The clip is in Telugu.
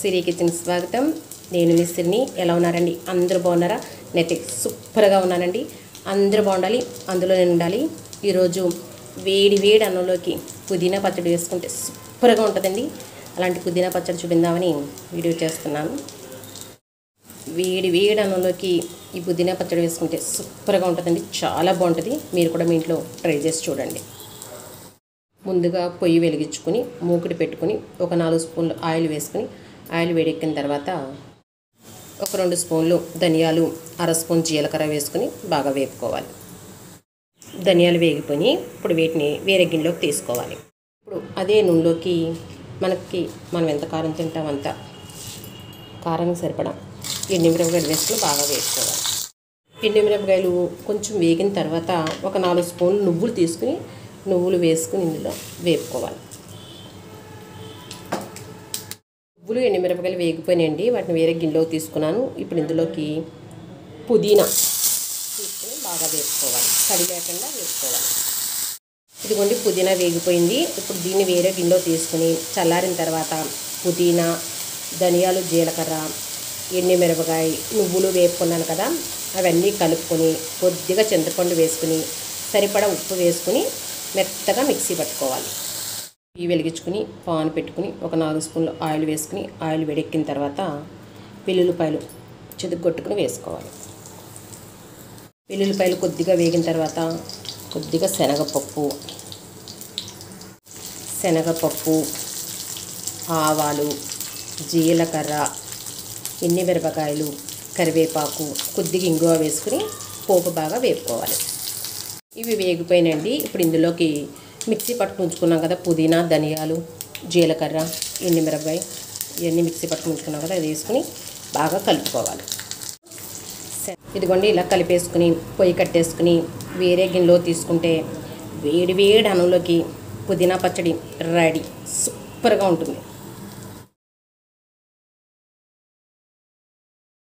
సిరి కిచెన్ స్వాగతం. నేను మీ సిరిని. ఎలా ఉన్నారండి? అందరూ బాగున్నారా? నేనైతే సూపర్గా ఉన్నానండి. అందరూ బాగుండాలి, అందులో నేను ఉండాలి. ఈరోజు వేడి వేడి అన్నంలోకి పుదీనా పచ్చడి వేసుకుంటే సూపర్గా ఉంటుందండి. అలాంటి పుదీనా పచ్చడి చూపిందామని వీడియో చేస్తున్నాను. వేడి వేడి అన్నంలోకి ఈ పుదీనా పచ్చడి వేసుకుంటే సూపర్గా ఉంటుందండి. చాలా బాగుంటుంది. మీరు కూడా మీ ఇంట్లో ట్రై చేసి చూడండి. ముందుగా పొయ్యి వెలిగించుకొని మూకుడు పెట్టుకొని ఒక 4 స్పూన్లు ఆయిల్ వేసుకొని ఆయిల్ వేడెక్కిన తర్వాత ఒక 2 స్పూన్లు ధనియాలు, అర స్పూన్ జీలకర్ర వేసుకొని బాగా వేపుకోవాలి. ధనియాలు వేగిపోయి ఇప్పుడు వీటిని వేరే గిన్నెలోకి తీసుకోవాలి. ఇప్పుడు అదే నూనెలోకి మనం ఎంత కారం తింటాం అంత కారానికి సరిపడా ఎండుమిరపకాయలు వేసుకొని బాగా వేసుకోవాలి. ఎండుమిరపకాయలు కొంచెం వేగిన తర్వాత ఒక 4 స్పూన్లు నువ్వులు తీసుకుని నువ్వులు వేసుకుని ఇందులో వేపుకోవాలి. నువ్వులు ఎండుమిరపకాయలు వేగిపోయినాయండి. వాటిని వేరే గిన్నెలోకి తీసుకున్నాను. ఇప్పుడు ఇందులోకి పుదీనా తీసుకుని బాగా వేపుకోవాలి. తడి లేకుండా వేపుకోవాలి. ఇదిగోండి పుదీనా వేగిపోయింది. ఇప్పుడు దీన్ని వేరే గిన్నెలో తీసుకుని చల్లారిన తర్వాత పుదీనా, ధనియాలు, జీలకర్ర, ఎండుమిరపకాయ, నువ్వులు వేపుకున్నాను కదా, అవన్నీ కలుపుకొని కొద్దిగా చింతపండు వేసుకుని సరిపడా ఉప్పు వేసుకుని మెత్తగా మిక్సీ పట్టుకోవాలి. ఇవి వెలిగించుకుని పాన్ పెట్టుకుని ఒక 4 స్పూన్లు ఆయిల్ వేసుకుని ఆయిల్ వేడెక్కిన తర్వాత వెల్లుల్లిపాయలు చితగొట్టుకుని వేసుకోవాలి. వెల్లుల్లిపాయలు కొద్దిగా వేగిన తర్వాత కొద్దిగా శనగపప్పు, ఆవాలు, జీలకర్ర, ఎండుమిరపకాయలు, కరివేపాకు, కొద్దిగా ఇంగువ వేసుకుని పోపు బాగా వేపుకోవాలి. ఇవి వేగిపోయినండి. ఇప్పుడు ఇందులోకి మిక్సీ పట్టుకుని ఉంచుకున్నాం కదా, పుదీనా, ధనియాలు, జీలకర్ర, ఎండుమిరపకాయ ఇవన్నీ మిక్సీ పట్టుకుని ఉంచుకున్నాం కదా, అది వేసుకుని బాగా కలుపుకోవాలి. ఇదిగోండి ఇలా కలిపేసుకుని పొయ్యి కట్టేసుకుని వేరే గిన్నెలో తీసుకుంటే వేడి వేడి అన్నంలోకి పుదీనా పచ్చడి రెడీ. సూపర్గా ఉంటుంది.